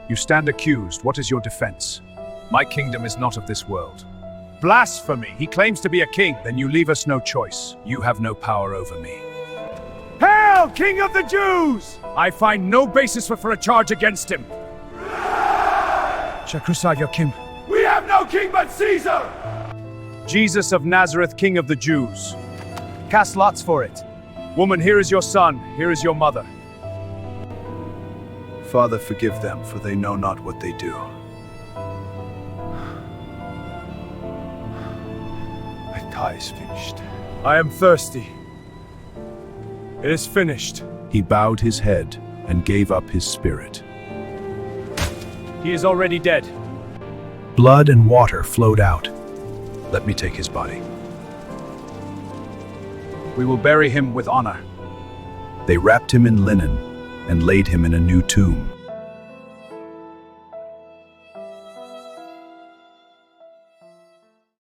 You stand accused. What is your defense? My kingdom is not of this world. Blasphemy! He claims to be a king. Then you leave us no choice. You have no power over me. Hail, King of the Jews! I find no basis for a charge against him. Shakrusagyokim. We have no king but Caesar! Jesus of Nazareth, King of the Jews. Cast lots for it. Woman, here is your son, here is your mother. Father, forgive them, for they know not what they do. My tie is finished. I am thirsty. It is finished. He bowed his head and gave up his spirit. He is already dead. Blood and water flowed out. Let me take his body. We will bury him with honor. They wrapped him in linen and laid him in a new tomb.